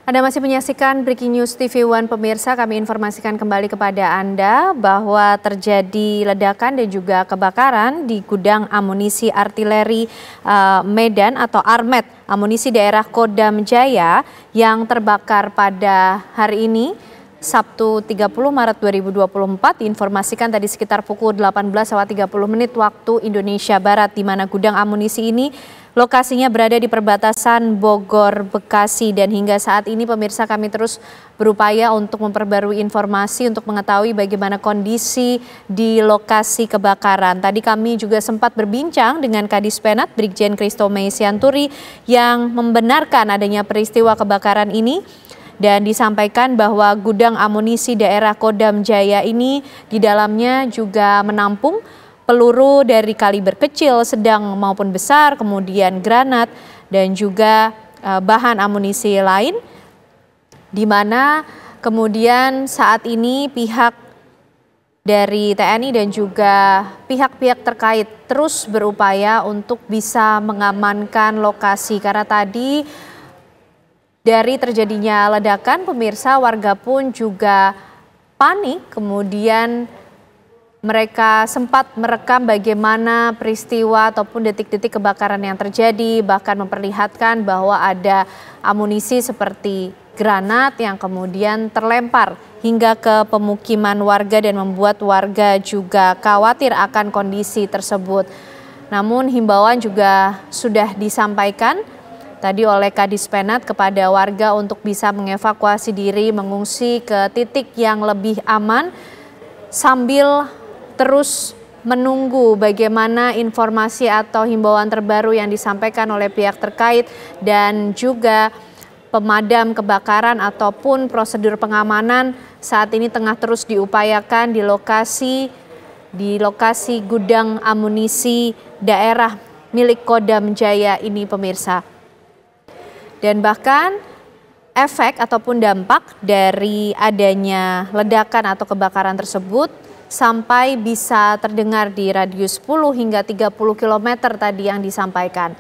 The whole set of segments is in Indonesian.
Anda masih menyaksikan Breaking News TV One pemirsa, kami informasikan kembali kepada Anda bahwa terjadi ledakan dan juga kebakaran di gudang amunisi artileri Medan atau Armet, amunisi daerah Kodam Jaya yang terbakar pada hari ini, Sabtu 30 Maret 2024, diinformasikan tadi sekitar pukul 18.30 waktu Indonesia Barat, di mana gudang amunisi ini lokasinya berada di perbatasan Bogor, Bekasi, dan hingga saat ini pemirsa kami terus berupaya untuk memperbarui informasi untuk mengetahui bagaimana kondisi di lokasi kebakaran. Tadi kami juga sempat berbincang dengan Kadis Penat Brigjen Christo Meisianturi yang membenarkan adanya peristiwa kebakaran ini dan disampaikan bahwa gudang amunisi daerah Kodam Jaya ini di dalamnya juga menampung peluru dari kaliber kecil, sedang maupun besar, kemudian granat dan juga bahan amunisi lain, di mana kemudian saat ini pihak dari TNI dan juga pihak-pihak terkait terus berupaya untuk bisa mengamankan lokasi, karena tadi dari terjadinya ledakan pemirsa, warga pun juga panik, kemudian mereka sempat merekam bagaimana peristiwa ataupun detik-detik kebakaran yang terjadi, bahkan memperlihatkan bahwa ada amunisi seperti granat yang kemudian terlempar hingga ke pemukiman warga dan membuat warga juga khawatir akan kondisi tersebut. Namun himbauan juga sudah disampaikan tadi oleh Kadis Penat kepada warga untuk bisa mengevakuasi diri, mengungsi ke titik yang lebih aman sambil terus menunggu bagaimana informasi atau himbauan terbaru yang disampaikan oleh pihak terkait dan juga pemadam kebakaran ataupun prosedur pengamanan saat ini tengah terus diupayakan di lokasi gudang amunisi daerah milik Kodam Jaya ini pemirsa. Dan bahkan efek ataupun dampak dari adanya ledakan atau kebakaran tersebut sampai bisa terdengar di radius 10 hingga 30 km tadi yang disampaikan.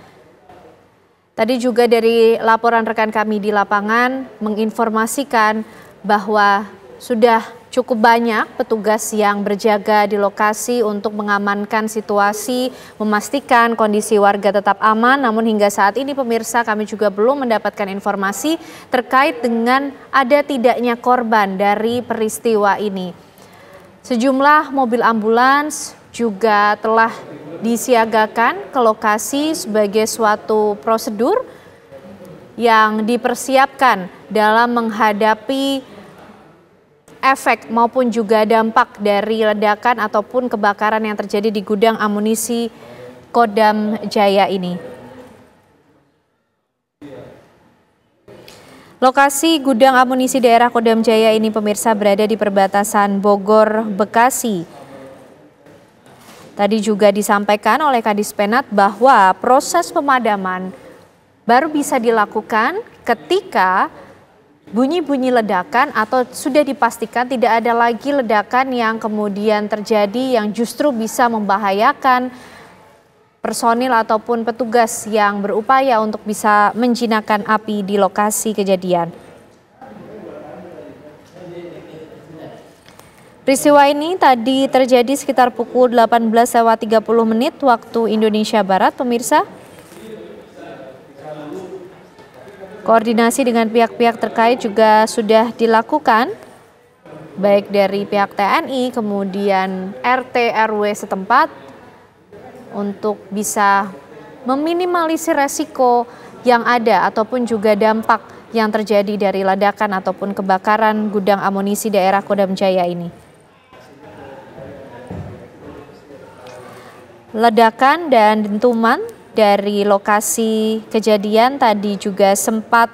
Tadi juga dari laporan rekan kami di lapangan menginformasikan bahwa sudah cukup banyak petugas yang berjaga di lokasi untuk mengamankan situasi, memastikan kondisi warga tetap aman. Namun hingga saat ini pemirsa kami juga belum mendapatkan informasi terkait dengan ada tidaknya korban dari peristiwa ini. Sejumlah mobil ambulans juga telah disiagakan ke lokasi sebagai suatu prosedur yang dipersiapkan dalam menghadapi efek maupun juga dampak dari ledakan ataupun kebakaran yang terjadi di gudang amunisi Kodam Jaya ini. Lokasi gudang amunisi daerah Kodam Jaya ini pemirsa berada di perbatasan Bogor, Bekasi. Tadi juga disampaikan oleh Kadis Penat bahwa proses pemadaman baru bisa dilakukan ketika bunyi-bunyi ledakan atau sudah dipastikan tidak ada lagi ledakan yang kemudian terjadi yang justru bisa membahayakan personil ataupun petugas yang berupaya untuk bisa menjinakkan api di lokasi kejadian. Peristiwa ini tadi terjadi sekitar pukul 18.30 waktu Indonesia Barat, pemirsa. Koordinasi dengan pihak-pihak terkait juga sudah dilakukan, baik dari pihak TNI, kemudian RT RW setempat, untuk bisa meminimalisir resiko yang ada ataupun juga dampak yang terjadi dari ledakan ataupun kebakaran gudang amunisi daerah Kodam Jaya ini. Ledakan dan dentuman dari lokasi kejadian tadi juga sempat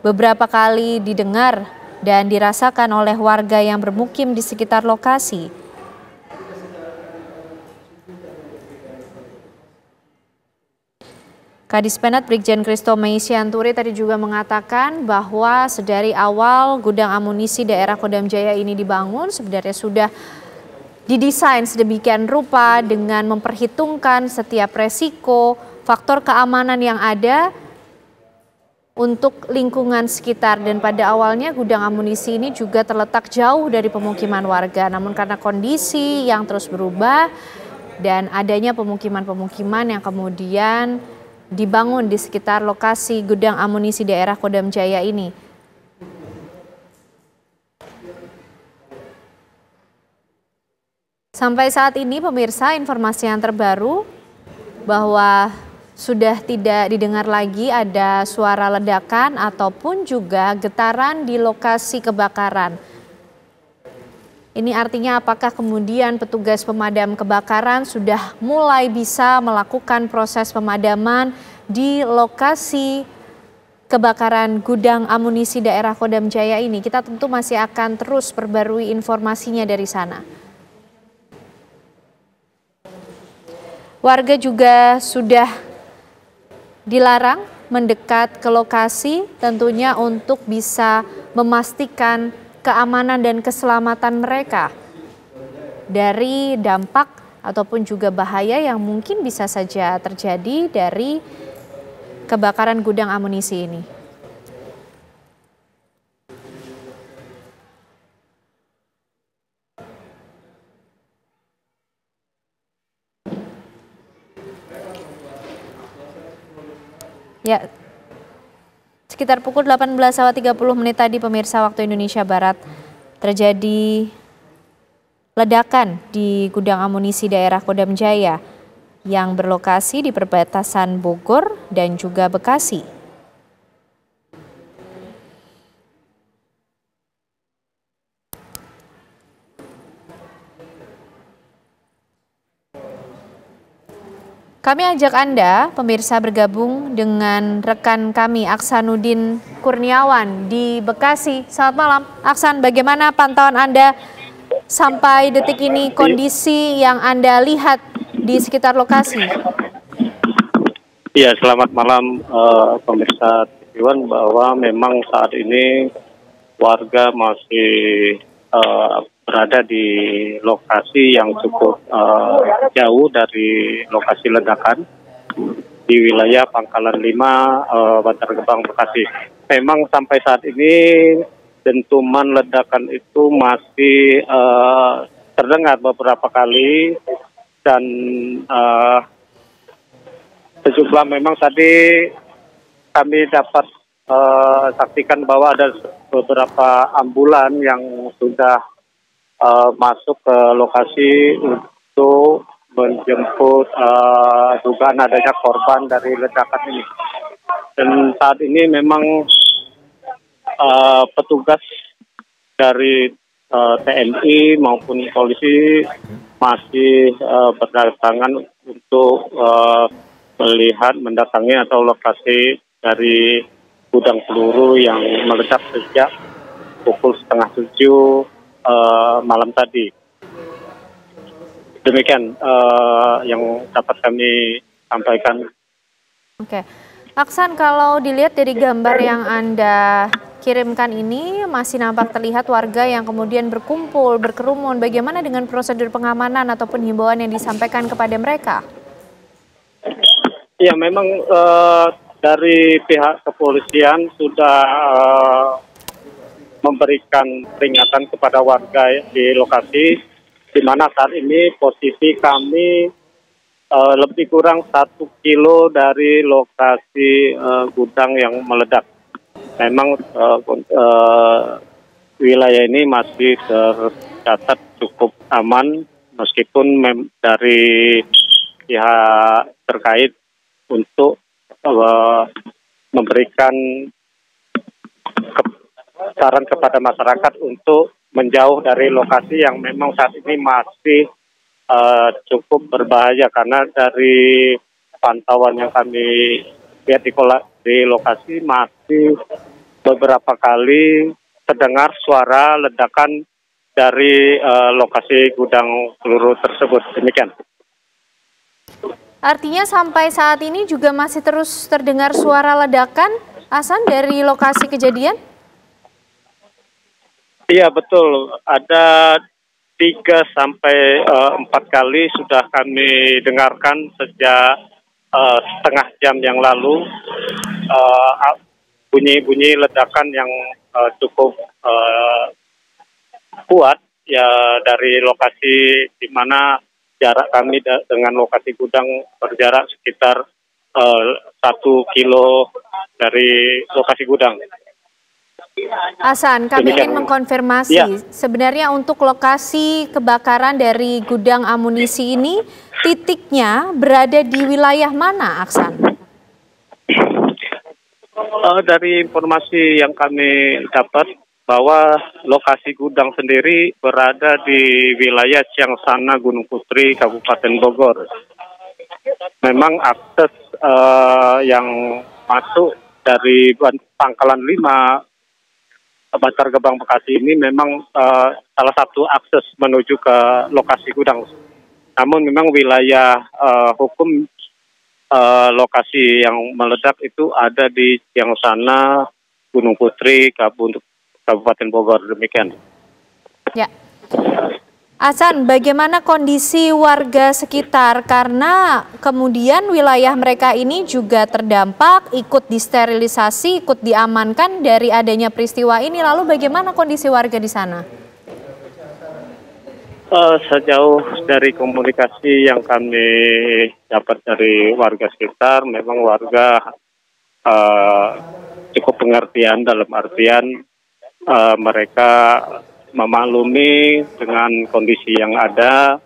beberapa kali didengar dan dirasakan oleh warga yang bermukim di sekitar lokasi. Kadis Penat Brigjen Christo Meisianturi tadi juga mengatakan bahwa sedari awal gudang amunisi daerah Kodam Jaya ini dibangun sebenarnya sudah didesain sedemikian rupa dengan memperhitungkan setiap resiko, faktor keamanan yang ada untuk lingkungan sekitar, dan pada awalnya gudang amunisi ini juga terletak jauh dari pemukiman warga. Namun karena kondisi yang terus berubah dan adanya pemukiman-pemukiman yang kemudian dibangun di sekitar lokasi gudang amunisi daerah Kodam Jaya ini. Sampai saat ini pemirsa, informasi yang terbaru bahwa sudah tidak didengar lagi ada suara ledakan ataupun juga getaran di lokasi kebakaran. Ini artinya apakah kemudian petugas pemadam kebakaran sudah mulai bisa melakukan proses pemadaman di lokasi kebakaran gudang amunisi daerah Kodam Jaya ini? Kita tentu masih akan terus perbarui informasinya dari sana. Warga juga sudah dilarang mendekat ke lokasi tentunya untuk bisa memastikan keamanan dan keselamatan mereka dari dampak ataupun juga bahaya yang mungkin bisa saja terjadi dari kebakaran gudang amunisi ini. Ya, sekitar pukul 18.30 tadi pemirsa waktu Indonesia Barat terjadi ledakan di gudang amunisi daerah Kodam Jaya yang berlokasi di perbatasan Bogor dan juga Bekasi. Kami ajak Anda, pemirsa, bergabung dengan rekan kami Aksanuddin Kurniawan di Bekasi. Selamat malam, Aksan. Bagaimana pantauan Anda sampai detik ini, kondisi yang Anda lihat di sekitar lokasi? Iya, selamat malam pemirsa TV1, bahwa memang saat ini warga masih berada di lokasi yang cukup jauh dari lokasi ledakan di wilayah Pangkalan 5, Bantar Gebang, Bekasi. Memang sampai saat ini dentuman ledakan itu masih terdengar beberapa kali, dan sejumlah memang tadi kami dapat saksikan bahwa ada beberapa ambulan yang sudah masuk ke lokasi untuk menjemput dugaan adanya korban dari ledakan ini. Dan saat ini memang petugas dari TNI maupun polisi masih berdatangan untuk melihat, mendatangi atau lokasi dari gudang peluru yang meledak sejak pukul 6:30 malam tadi. Demikian yang dapat kami sampaikan. Oke, Aksan, kalau dilihat dari gambar yang Anda kirimkan ini masih nampak terlihat warga yang kemudian berkumpul, berkerumun. Bagaimana dengan prosedur pengamanan ataupun himbauan yang disampaikan kepada mereka? Ya, memang dari pihak kepolisian sudah memberikan peringatan kepada warga di lokasi, di mana saat ini posisi kami lebih kurang 1 kilo dari lokasi gudang yang meledak. Memang wilayah ini masih tercatat cukup aman, meskipun dari pihak terkait untuk memberikan saran kepada masyarakat untuk menjauh dari lokasi yang memang saat ini masih cukup berbahaya, karena dari pantauan yang kami lihat di lokasi masih beberapa kali terdengar suara ledakan dari lokasi gudang peluru tersebut. Demikian. Artinya sampai saat ini juga masih terus terdengar suara ledakan, Hasan, dari lokasi kejadian? Iya, betul. Ada 3 sampai 4 kali sudah kami dengarkan sejak setengah jam yang lalu. bunyi-bunyi ledakan yang cukup kuat ya dari lokasi di mana jarak kami dengan lokasi gudang berjarak sekitar 1 kilo dari lokasi gudang. Hasan, kami ingin mengkonfirmasi, ya. Sebenarnya untuk lokasi kebakaran dari gudang amunisi ini, titiknya berada di wilayah mana, Aksan? Dari informasi yang kami dapat, bahwa lokasi gudang sendiri berada di wilayah Ciangsana, Gunung Putri, Kabupaten Bogor. Memang akses yang masuk dari Pangkalan 5, Bantar Gebang Bekasi ini memang salah satu akses menuju ke lokasi gudang. Namun memang wilayah hukum lokasi yang meledak itu ada di Ciangsana, Gunung Putri, Kabupaten Bogor. Demikian. Ya. Hasan, bagaimana kondisi warga sekitar? Karena kemudian wilayah mereka ini juga terdampak, ikut disterilisasi, ikut diamankan dari adanya peristiwa ini. Lalu bagaimana kondisi warga di sana? Sejauh dari komunikasi yang kami dapat dari warga sekitar, memang warga cukup pengertian, dalam artian mereka memaklumi dengan kondisi yang ada,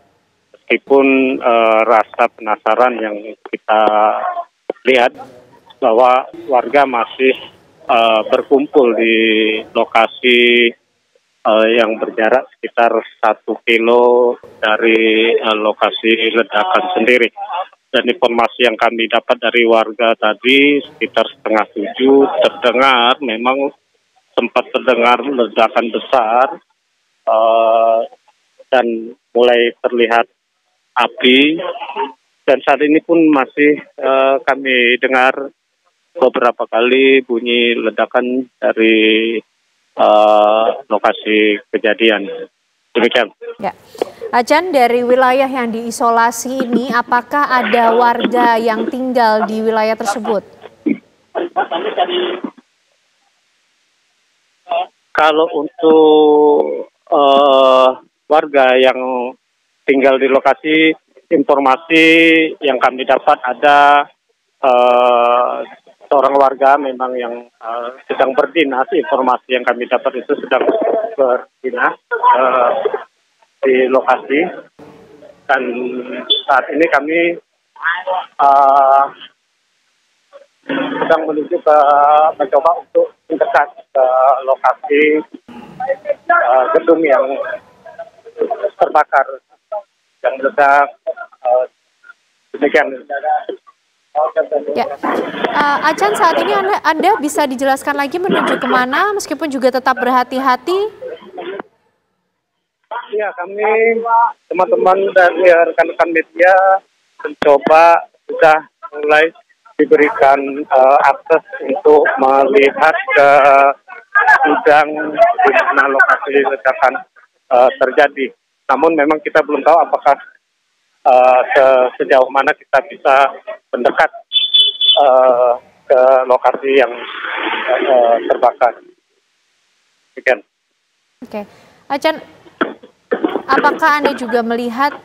meskipun rasa penasaran yang kita lihat bahwa warga masih berkumpul di lokasi yang berjarak sekitar 1 kilo dari lokasi ledakan sendiri. Dan informasi yang kami dapat dari warga tadi sekitar 6:30 terdengar, memang sempat terdengar ledakan besar dan mulai terlihat api. Dan saat ini pun masih kami dengar beberapa kali bunyi ledakan dari lokasi kejadian. Demikian. Ya. Acan, dari wilayah yang diisolasi ini, apakah ada warga yang tinggal di wilayah tersebut? Kalau untuk warga yang tinggal di lokasi, informasi yang kami dapat ada seorang warga memang yang sedang berdinas. Informasi yang kami dapat itu sedang berdinas di lokasi, dan saat ini kami sedang menuju mencoba untuk mendekat ke lokasi gedung yang terbakar, yang meledak. Demikian. Ya, Acan, saat ini Anda bisa dijelaskan lagi menuju kemana, meskipun juga tetap berhati-hati? Ya, kami teman-teman dan rekan-rekan media mencoba sudah mulai diberikan akses untuk melihat ke gudang di mana lokasi ledakan terjadi. Namun memang kita belum tahu apakah sejauh mana kita bisa mendekat ke lokasi yang terbakar. Demikian. Oke, Acan, apakah Anda juga melihat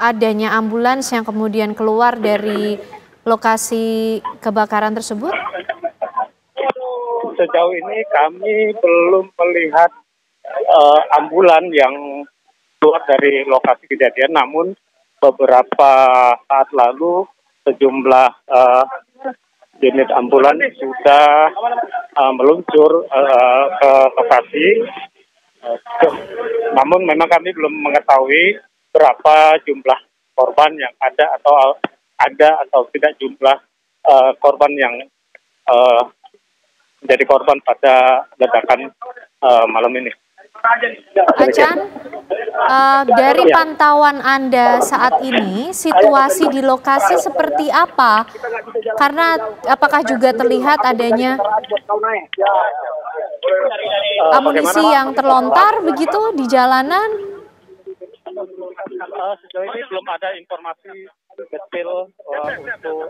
adanya ambulans yang kemudian keluar dari lokasi kebakaran tersebut? Sejauh ini kami belum melihat ambulan yang keluar dari lokasi kejadian, namun beberapa saat lalu sejumlah unit ambulan sudah meluncur ke lokasi. Namun memang kami belum mengetahui berapa jumlah korban yang ada atau tidak jumlah korban yang menjadi korban pada ledakan malam ini. Acan, dari pantauan Anda saat ini, situasi di lokasi seperti apa? Karena apakah juga terlihat adanya amunisi yang terlontar begitu di jalanan? Sejauh ini belum ada informasi detail untuk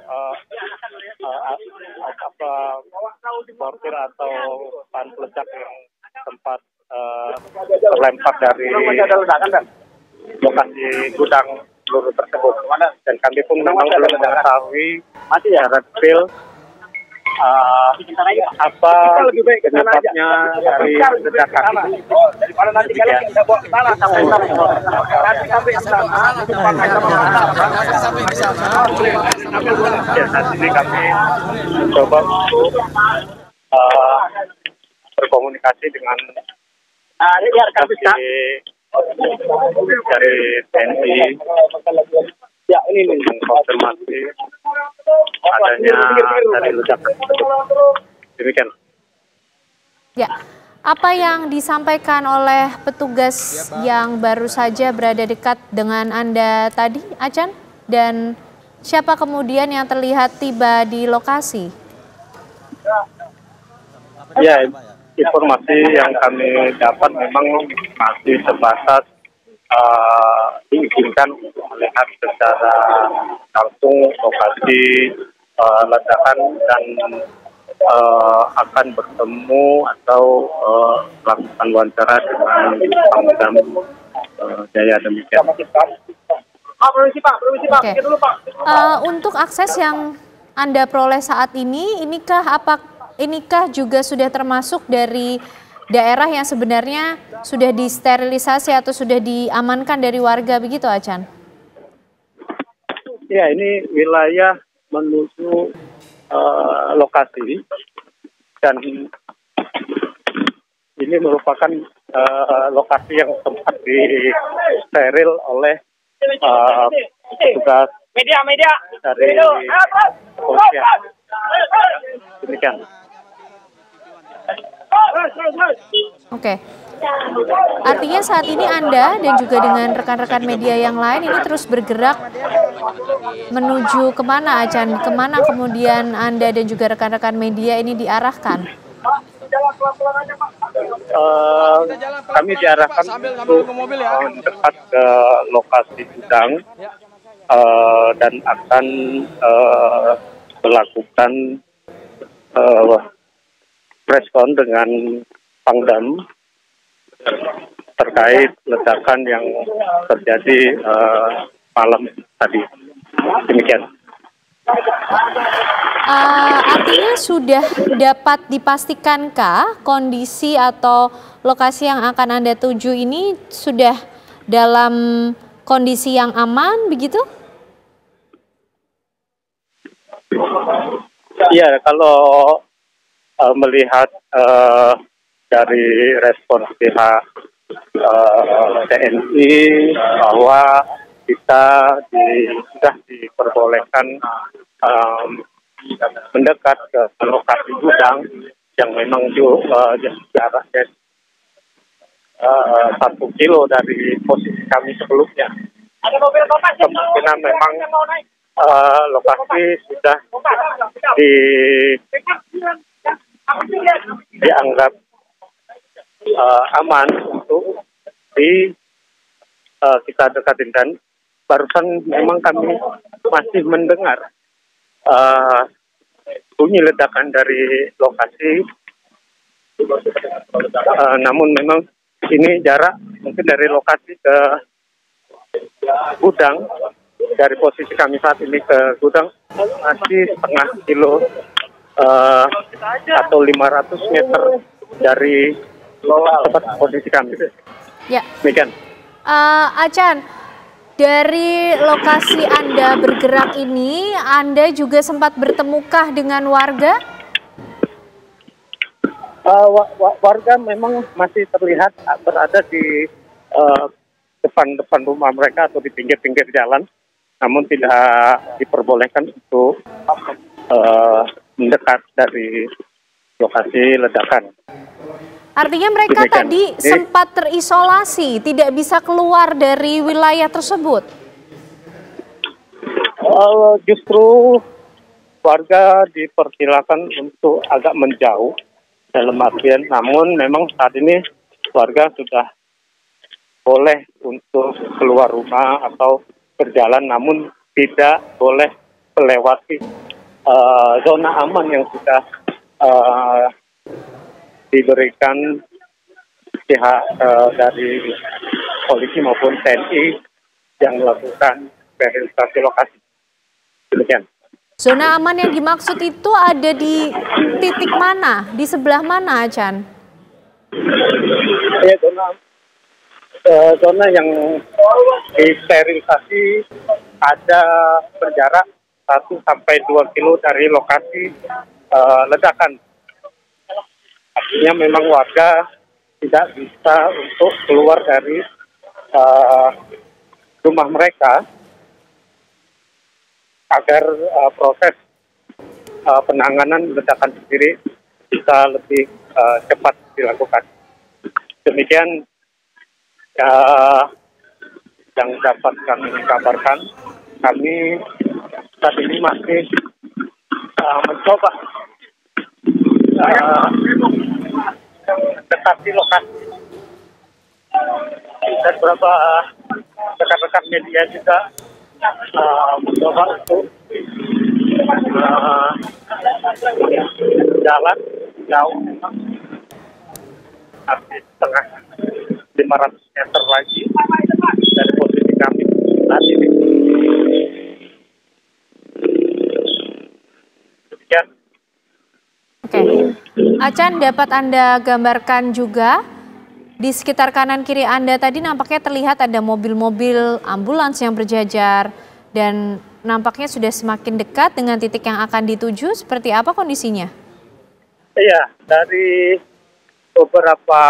sortir atau bahan peledak yang sempat terlempar dari lokasi gudang peluru tersebut. Dan kami pun memang belum mengetahui secara detail apa penyebabnya dari ledakan ini. Ya, saat ini kami mencoba untuk berkomunikasi dengan dari TNI mengkonfirmasi adanya dari ledakan tersebut. Demikian. Ya, apa yang disampaikan oleh petugas yang baru saja berada dekat dengan Anda tadi, Acan? Dan siapa kemudian yang terlihat tiba di lokasi? Ya, informasi yang kami dapat memang masih sebatas diizinkan untuk melihat secara langsung lokasi ledakan dan akan bertemu atau melakukan wawancara dengan Pangdam Jaya. Demikian. Oke. Untuk akses yang Anda peroleh saat ini, inikah juga sudah termasuk dari daerah yang sebenarnya sudah disterilisasi atau sudah diamankan dari warga, begitu Acan? Ya, ini wilayah menuju lokasi dan ini merupakan lokasi yang sempat disteril oleh petugas dari kepolisian. Demikian. Oke. Artinya saat ini Anda dan juga dengan rekan-rekan media yang lain ini terus bergerak menuju kemana, Acan? Kemana kemudian Anda dan juga rekan-rekan media ini diarahkan? Kami diarahkan untuk mendekat ke lokasi gudang dan akan melakukan respon dengan Pangdam terkait ledakan yang terjadi malam tadi. Demikian. Artinya sudah dapat dipastikankah kondisi atau lokasi yang akan Anda tuju ini sudah dalam kondisi yang aman begitu? Iya, kalau melihat dari respon pihak TNI bahwa kita sudah diperbolehkan mendekat ke lokasi gudang yang memang jaraknya 1 kilo dari posisi kami sebelumnya. Kemungkinan memang lokasi sudah dianggap aman untuk kita dekatin, dan barusan memang kami masih mendengar bunyi ledakan dari lokasi, namun memang ini jarak mungkin dari lokasi ke gudang, dari posisi kami saat ini ke gudang masih setengah kilo atau 500 meter dari tempat posisi kami. Ya. Demikian. Acan, dari lokasi Anda bergerak ini, Anda juga sempat bertemukah dengan warga? Warga memang masih terlihat berada di depan rumah mereka atau di pinggir-pinggir jalan, namun tidak diperbolehkan untuk mendekat dari lokasi ledakan. Artinya mereka Demikian. tadi sempat terisolasi, tidak bisa keluar dari wilayah tersebut? Justru warga dipersilakan untuk agak menjauh dalam artian, namun memang saat ini warga sudah boleh untuk keluar rumah atau berjalan, namun tidak boleh melewati zona aman yang sudah diberikan pihak dari polisi maupun TNI yang melakukan verifikasi lokasi. Demikian. Zona aman yang dimaksud itu ada di titik mana? Di sebelah mana, Acan? Ya, zona yang disterilisasi ada berjarak 1 sampai 2 kilo dari lokasi ledakan. Artinya memang warga tidak bisa untuk keluar dari rumah mereka agar proses penanganan ledakan sendiri bisa lebih cepat dilakukan. Demikian yang dapat kami kabarkan. Kami saat ini masih mencoba mendekati lokasi, dan beberapa rekan-rekan media juga mencoba untuk jalan jauh, masih setengah 500 meter lagi dari posisi kami saat ini. Demikian. Oke, Acan, dapat Anda gambarkan juga di sekitar kanan kiri Anda tadi nampaknya terlihat ada mobil-mobil ambulans yang berjajar dan nampaknya sudah semakin dekat dengan titik yang akan dituju. Seperti apa kondisinya? Iya, dari beberapa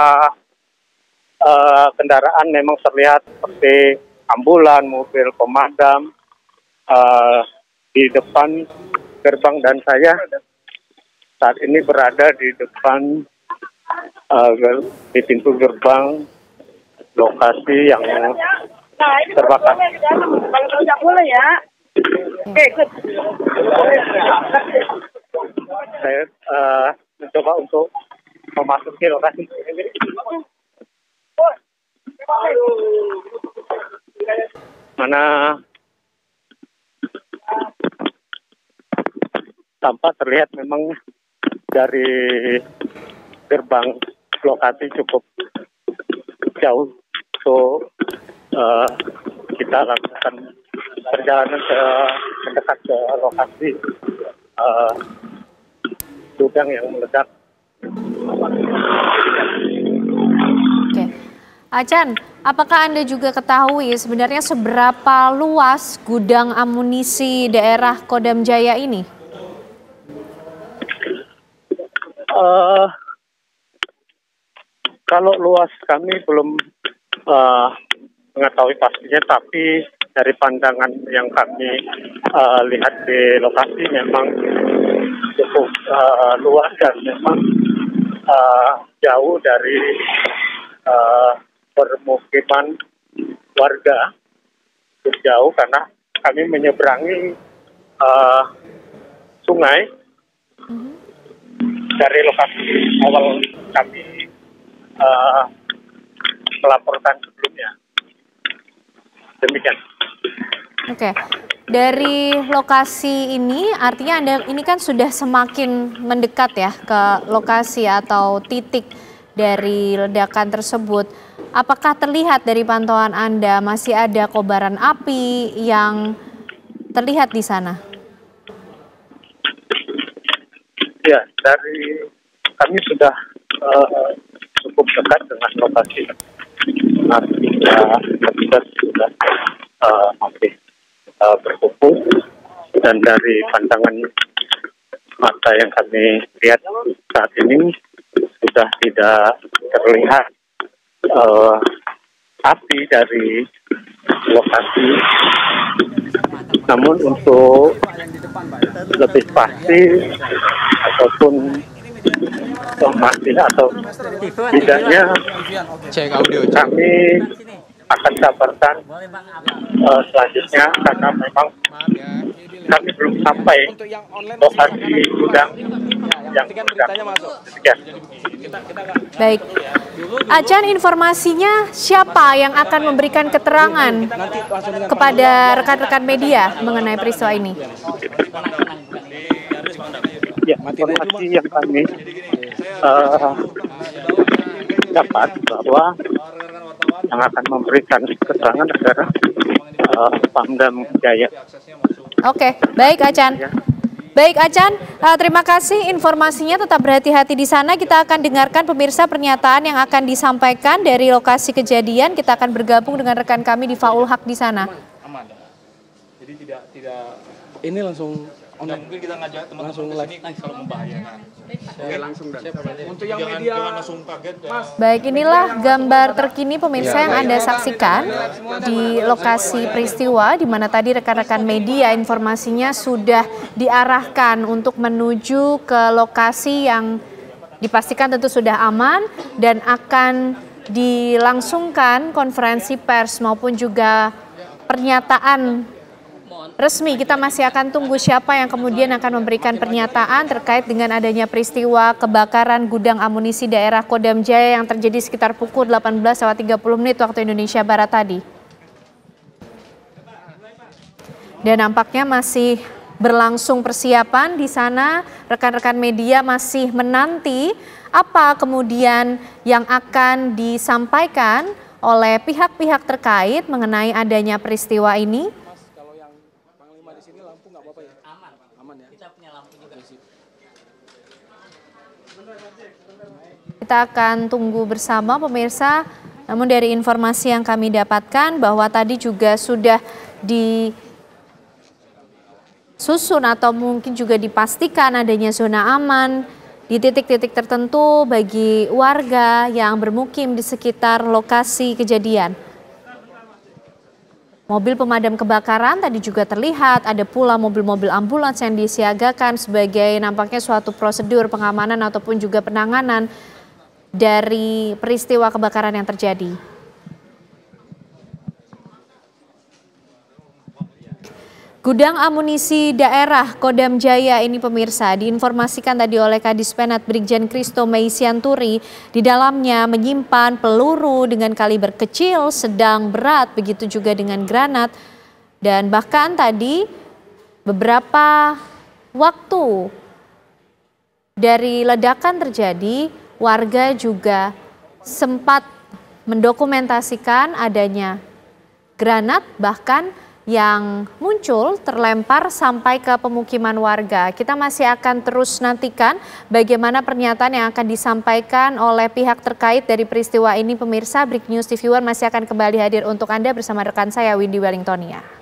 kendaraan memang terlihat seperti ambulan, mobil pemadam di depan gerbang, dan saya saat ini berada di depan di pintu gerbang lokasi yang terbakar. Boleh ya? Ikut. Saya mencoba untuk memasuki lokasi. Mana tampak terlihat memang dari gerbang lokasi cukup jauh, so kita lakukan perjalanan mendekat ke lokasi gudang yang meledak. Oke, Acan, apakah Anda juga ketahui sebenarnya seberapa luas gudang amunisi daerah Kodam Jaya ini? Kalau luas kami belum mengetahui pastinya, tapi dari pandangan yang kami lihat di lokasi memang cukup luas dan memang jauh dari permukiman warga, cukup jauh karena kami menyeberangi sungai dari lokasi awal kami melaporkan sebelumnya. Demikian. Oke, dari lokasi ini artinya Anda ini kan sudah semakin mendekat ya ke lokasi atau titik dari ledakan tersebut. Apakah terlihat dari pantauan Anda masih ada kobaran api yang terlihat di sana? Ya, dari kami sudah cukup dekat dengan lokasi. Artinya petugas sudah masih berkumpul, dan dari pandangan mata yang kami lihat saat ini sudah tidak terlihat api dari lokasi. Namun untuk lebih pasti ataupun masih atau tidaknya kami akan kabarkan selanjutnya, karena memang kami belum sampai lokasi gudang yang demikian. Baik, Acan, informasinya siapa yang akan memberikan keterangan kepada rekan-rekan media mengenai peristiwa ini? Ya, informasi yang kami eh, dapat bahwa yang akan memberikan keterangan adalah Pangdam Jaya. Oke, baik Acan. Baik Acan, terima kasih informasinya, tetap berhati-hati di sana. Kita akan dengarkan pemirsa pernyataan yang akan disampaikan dari lokasi kejadian. Kita akan bergabung dengan rekan kami di Faul Haq di sana. Aman. Jadi tidak ini langsung mungkin kita ngajak teman-teman ke sini kalau membahayakan. Oke, langsung dah. Untuk yang media jangan langsung kaget ya. Baik, inilah gambar terkini pemirsa yang Anda saksikan di lokasi peristiwa di mana tadi rekan-rekan media informasinya sudah diarahkan untuk menuju ke lokasi yang dipastikan tentu sudah aman dan akan dilangsungkan konferensi pers maupun juga pernyataan resmi. Kita masih akan tunggu siapa yang kemudian akan memberikan pernyataan terkait dengan adanya peristiwa kebakaran gudang amunisi daerah Kodam Jaya yang terjadi sekitar pukul 18.30 waktu Indonesia Barat tadi. Dan nampaknya masih berlangsung persiapan di sana. Rekan-rekan media masih menanti apa kemudian yang akan disampaikan oleh pihak-pihak terkait mengenai adanya peristiwa ini. Kita akan tunggu bersama pemirsa, namun dari informasi yang kami dapatkan bahwa tadi juga sudah disusun atau mungkin juga dipastikan adanya zona aman di titik-titik tertentu bagi warga yang bermukim di sekitar lokasi kejadian. Mobil pemadam kebakaran tadi juga terlihat, ada pula mobil-mobil ambulans yang disiagakan sebagai nampaknya suatu prosedur pengamanan ataupun juga penanganan dari peristiwa kebakaran yang terjadi. Gudang amunisi daerah Kodam Jaya ini pemirsa diinformasikan tadi oleh Kadis Penat Brigjen Kristo Meisianturi, di dalamnya menyimpan peluru dengan kaliber kecil, sedang, berat, begitu juga dengan granat. Dan bahkan tadi beberapa waktu dari ledakan terjadi, warga juga sempat mendokumentasikan adanya granat bahkan yang muncul terlempar sampai ke pemukiman warga. Kita masih akan terus nantikan bagaimana pernyataan yang akan disampaikan oleh pihak terkait dari peristiwa ini pemirsa. Breaking News TV One masih akan kembali hadir untuk Anda bersama rekan saya Windy Wellingtonia.